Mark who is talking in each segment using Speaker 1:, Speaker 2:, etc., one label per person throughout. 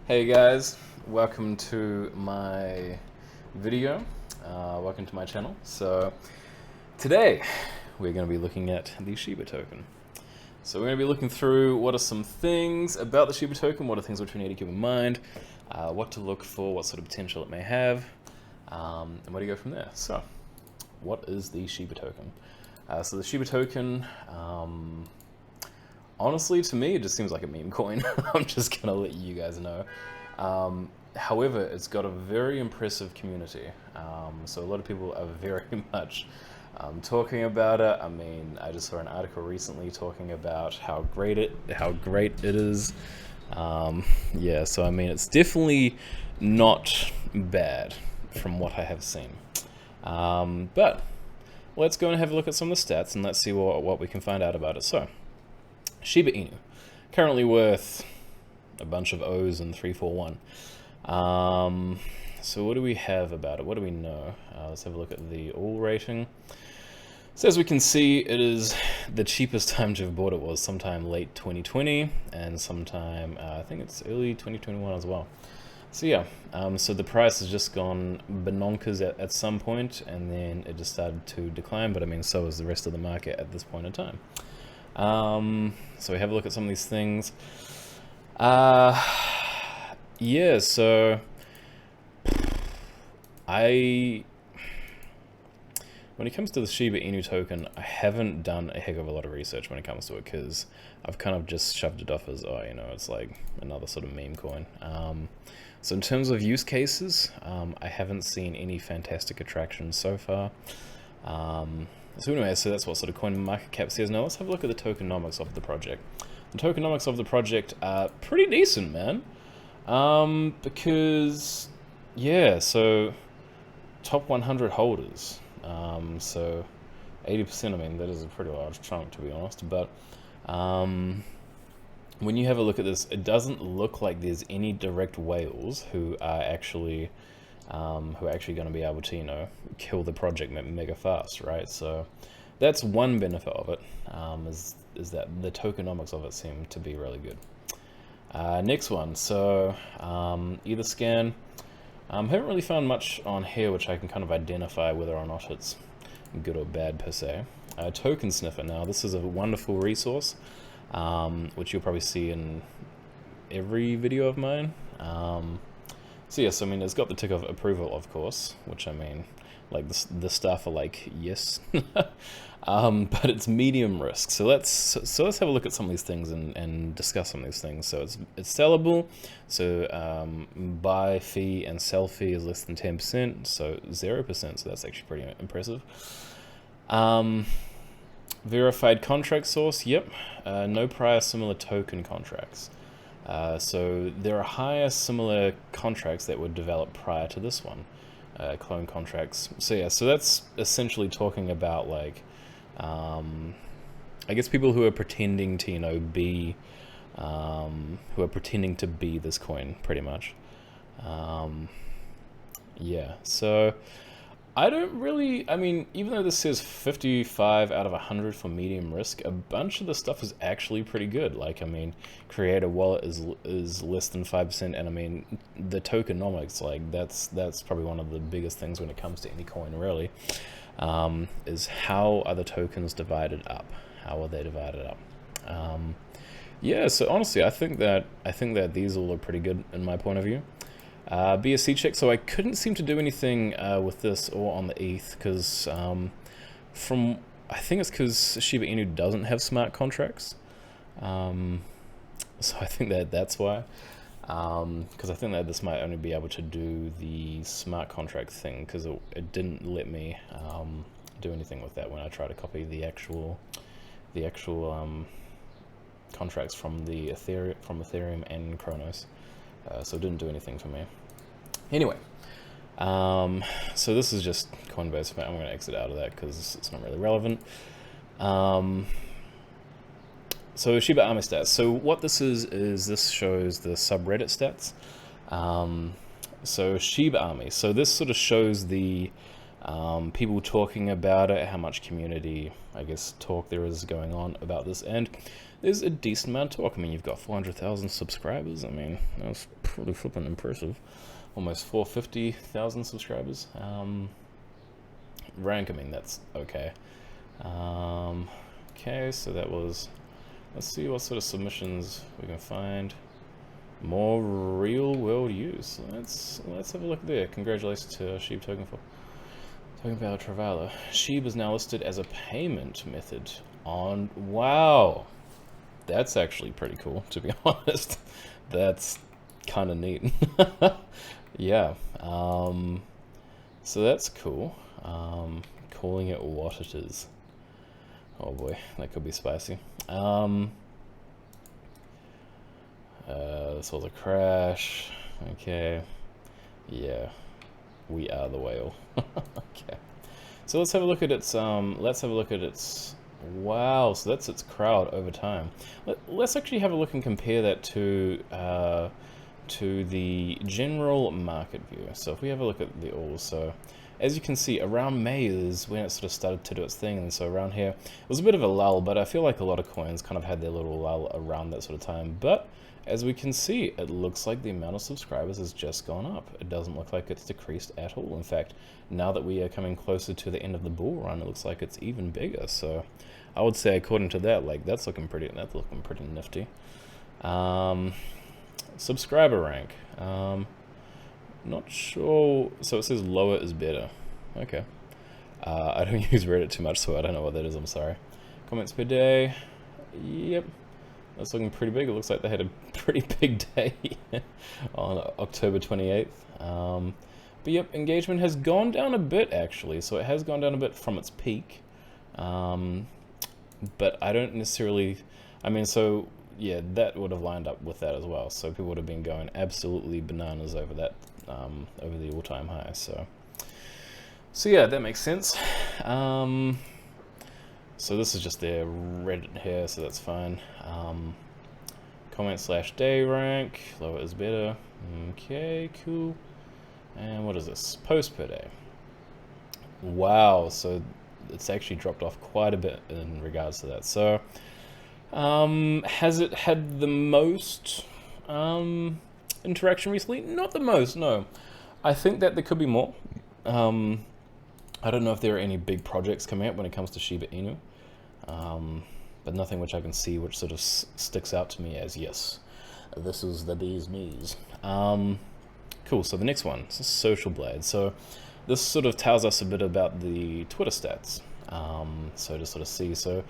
Speaker 1: Hey guys, welcome to my video, welcome to my channel. So today we're going to be looking at the Shiba token. So we're going to be looking through what are some things about the Shiba token, what are things which we need to keep in mind, what to look for, what sort of potential it may have, and where to go from there. So what is the Shiba token? So the Shiba token, honestly, to me, it just seems like a meme coin. I'm just gonna let you guys know. However, it's got a very impressive community. So a lot of people are very much talking about it. I mean, I just saw an article recently talking about how great it is. Yeah, so I mean, it's definitely not bad from what I have seen. But let's go and have a look at some of the stats and let's see what we can find out about it. So, Shiba Inu, currently worth a bunch of O's and 341. So what do we have about it? What do we know? Let's have a look at the all rating. So as we can see, it is the cheapest time to have bought it was sometime late 2020 and sometime, I think it's early 2021 as well. So yeah, so the price has just gone bonkers at some point and then it just started to decline, but I mean, so is the rest of the market at this point in time. So we have a look at some of these things. Yeah, so when it comes to the Shiba Inu token, I haven't done a heck of a lot of research when it comes to it because I've kind of just shoved it off as, oh, you know, it's like another sort of meme coin. So in terms of use cases, I haven't seen any fantastic attractions so far. So anyway, so that's what sort of coin market cap says. Now let's have a look at the tokenomics of the project. The tokenomics of the project are pretty decent, man. Because, yeah, so top 100 holders. So 80%, I mean, that is a pretty large chunk, to be honest. But when you have a look at this, it doesn't look like there's any direct whales who are actually going to be able to, you know, kill the project mega fast, right? So that's one benefit of it, is that the tokenomics of it seem to be really good. Next one, so either scan. Haven't really found much on here which I can kind of identify whether or not it's good or bad per se. Token sniffer. Now this is a wonderful resource, which you'll probably see in every video of mine. So yes, I mean, it's got the tick of approval, of course, which I mean, like the stuff are like, yes, but it's medium risk. So let's have a look at some of these things and discuss some of these things. So it's sellable. So buy fee and sell fee is less than 10%, so 0%. So that's actually pretty impressive. Verified contract source. Yep, no prior similar token contracts. So there are higher similar contracts that were developed prior to this one, clone contracts. So yeah, so that's essentially talking about like, I guess people who are pretending to, you know, be, who are pretending to be this coin, pretty much. Yeah, so I don't really, I mean, even though this says 55 out of 100 for medium risk, a bunch of the stuff is actually pretty good. Like, I mean, creator wallet is less than 5%, and I mean, the tokenomics, like, that's probably one of the biggest things when it comes to any coin, really, is how are the tokens divided up? How are they divided up? Yeah, so honestly, I think that these all look pretty good in my point of view. BSC check, so I couldn't seem to do anything with this or on the ETH because I think it's because Shiba Inu doesn't have smart contracts, so I think that's why, because I think that this might only be able to do the smart contract thing because it didn't let me do anything with that when I tried to copy the actual contracts from Ethereum and Kronos. So it didn't do anything for me. Anyway, so this is just Coinbase. I'm going to exit out of that because it's not really relevant. So Shiba Army stats. So what this is this shows the subreddit stats. So Shiba Army. So this sort of shows the people talking about it, how much community, I guess, talk there is going on about this. And there's a decent amount of talk. I mean, you've got 400,000 subscribers. I mean, that's pretty flippin' impressive. Almost 450,000 subscribers. Rank, I mean, that's okay. Okay, so that was, let's see what sort of submissions we can find. More real world use. Let's have a look there. Congratulations to Shiba Token Value Travailer. Shiba is now listed as a payment method on, wow. That's actually pretty cool, to be honest. That's kind of neat. Yeah. So that's cool. Calling it what it is. Oh boy, that could be spicy. This was a crash. Okay. Yeah. We are the whale. Okay. So let's have a look at its wow, so that's its crowd over time. Let's actually have a look and compare that to the general market view. So if we have a look at the all, so as you can see, around May is when it sort of started to do its thing, and so around here, it was a bit of a lull, but I feel like a lot of coins kind of had their little lull around that sort of time. But as we can see, it looks like the amount of subscribers has just gone up. It doesn't look like it's decreased at all. In fact, now that we are coming closer to the end of the bull run, it looks like it's even bigger. So I would say, according to that, like that's looking pretty nifty. Subscriber rank. Not sure. So it says lower is better. Okay. I don't use Reddit too much, so I don't know what that is. I'm sorry. Comments per day. Yep. That's looking pretty big. It looks like they had a pretty big day on October 28th. But yep, engagement has gone down a bit, actually. So it has gone down a bit from its peak. But I don't necessarily... I mean, so, yeah, that would have lined up with that as well. So people would have been going absolutely bananas over that, over the all-time high. So yeah, that makes sense. So this is just their Reddit here, so that's fine. Comment / day rank, lower is better. Okay, cool. And what is this? Post per day. Wow, so it's actually dropped off quite a bit in regards to that. So has it had the most interaction recently? Not the most, no. I think that there could be more. I don't know if there are any big projects coming up when it comes to Shiba Inu, but nothing which I can see which sort of sticks out to me as, yes, this is the bee's knees. Cool, so the next one is Social Blade. So this sort of tells us a bit about the Twitter stats. So to sort of see, so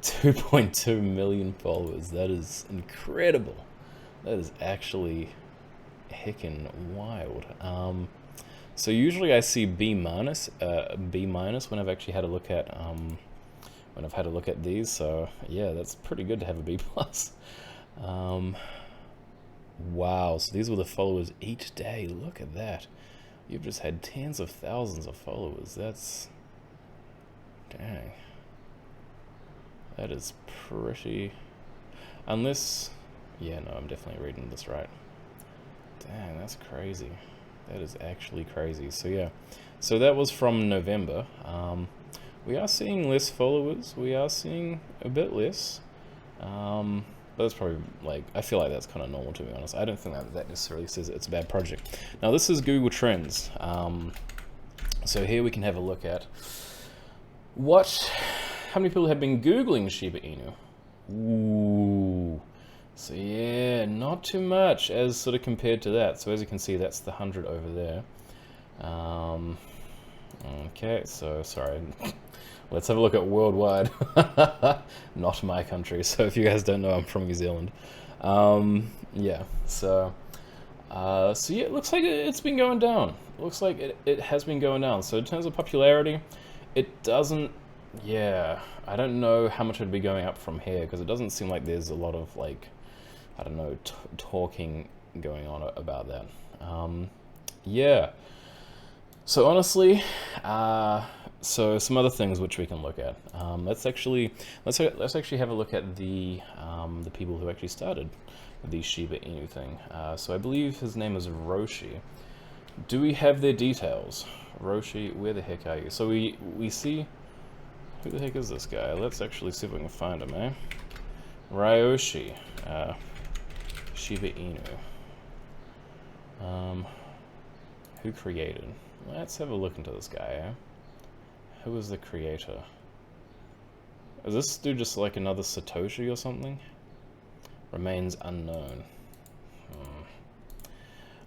Speaker 1: 2.2 million followers, that is incredible. That is actually heckin' wild. So usually I see B minus when I've actually had a look at these. So yeah, that's pretty good to have a B plus. Wow, so these were the followers each day. Look at that. You've just had tens of thousands of followers. That's, dang. That is pretty, unless, yeah, no, I'm definitely reading this right. Dang, that's crazy. That is actually crazy. So yeah, so that was from November. We are seeing less followers. We are seeing a bit less. But that's probably, like, I feel like that's kind of normal, to be honest. I don't think that necessarily says it's a bad project. Now this is Google Trends. So here we can have a look at how many people have been Googling Shiba Inu. Ooh. So yeah, not too much as sort of compared to that. So as you can see, that's the 100 over there. Okay, so sorry. Let's have a look at worldwide. Not my country. So if you guys don't know, I'm from New Zealand. Yeah. So yeah, it looks like it's been going down. It looks like it has been going down. So in terms of popularity, it doesn't. Yeah, I don't know how much it'd be going up from here because it doesn't seem like there's a lot of, like, I don't know, talking going on about that. Yeah. So honestly, so some other things which we can look at. Let's actually have a look at the people who actually started the Shiba Inu thing. So I believe his name is Roshi. Do we have their details? Roshi, where the heck are you? So we see, who the heck is this guy? Let's actually see if we can find him, eh? Ryoshi, Shiba Inu. Who created? Let's have a look into this guy, eh? Who is the creator? Is this dude just like another Satoshi or something? Remains unknown.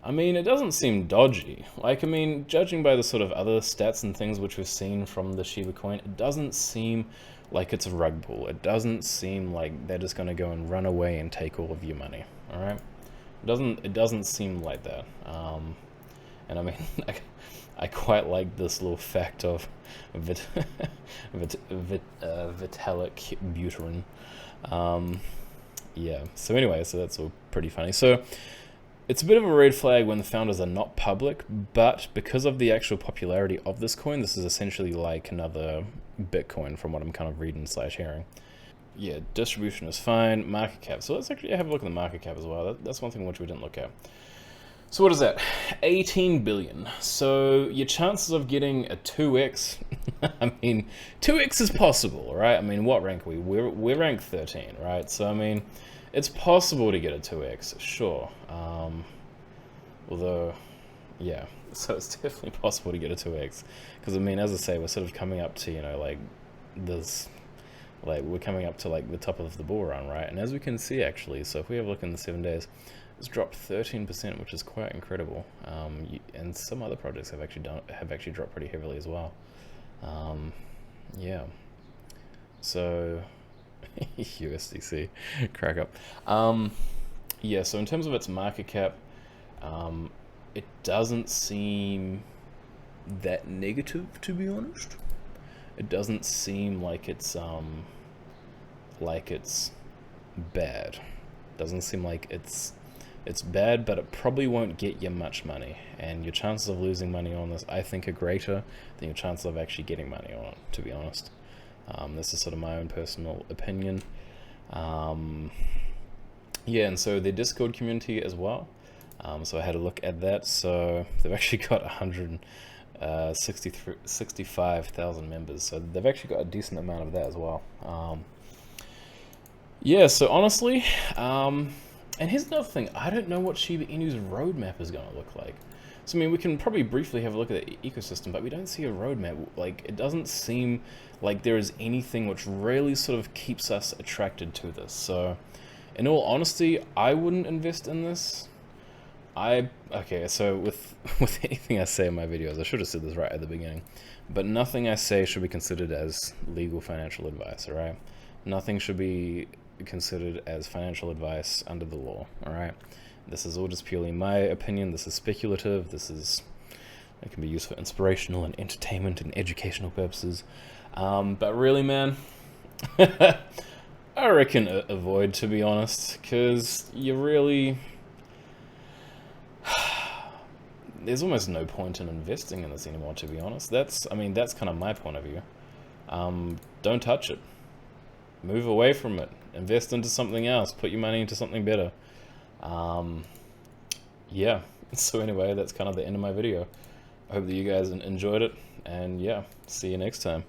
Speaker 1: I mean, it doesn't seem dodgy. Like, I mean, judging by the sort of other stats and things which we've seen from the Shiba coin, it doesn't seem like it's a rug pull. It doesn't seem like they're just going to go and run away and take all of your money, alright? It doesn't seem like that. And I mean, I quite like this little fact of Vitalik Buterin. Yeah, so anyway, so that's all pretty funny. So it's a bit of a red flag when the founders are not public, but because of the actual popularity of this coin, this is essentially like another Bitcoin from what I'm kind of reading / hearing. Yeah, distribution is fine, market cap. So let's actually have a look at the market cap as well. That's one thing which we didn't look at. So what is that? 18 billion. So your chances of getting a 2x, I mean, 2x is possible, right? I mean, what rank are we? We're rank 13, right? So, I mean, it's possible to get a 2x, sure. Although, yeah, so it's definitely possible to get a 2x. Because, I mean, as I say, we're sort of coming up to, you know, like, this, like, we're coming up to, like, the top of the bull run, right? And as we can see, actually, so if we have a look in the 7 days, it's dropped 13%, which is quite incredible. And some other projects have actually dropped pretty heavily as well. Yeah. So USDC, crack up. Yeah. So in terms of its market cap, it doesn't seem that negative, to be honest. It doesn't seem like it's bad. Doesn't seem like it's bad, but it probably won't get you much money, and your chances of losing money on this, I think, are greater than your chances of actually getting money on it, to be honest. This is sort of my own personal opinion. Yeah, and so the Discord community as well. So I had a look at that. So they've actually got 165,000 members. So they've actually got a decent amount of that as well. Yeah, so honestly, and here's another thing, I don't know what Shiba Inu's roadmap is going to look like. So, I mean, we can probably briefly have a look at the ecosystem, but we don't see a roadmap. Like, it doesn't seem like there is anything which really sort of keeps us attracted to this. So, in all honesty, I wouldn't invest in this. Okay, so with anything I say in my videos, I should have said this right at the beginning, but nothing I say should be considered as legal financial advice, alright? Nothing should be considered as financial advice under the law, alright? This is all just purely my opinion. This is speculative. It can be used for inspirational and entertainment and educational purposes. But really, man, I reckon avoid, to be honest, because you really... There's almost no point in investing in this anymore, to be honest. That's kind of my point of view. Don't touch it. Move away from it. Invest into something else. Put your money into something better. Yeah. So anyway, that's kind of the end of my video. I hope that you guys enjoyed it. And yeah, see you next time.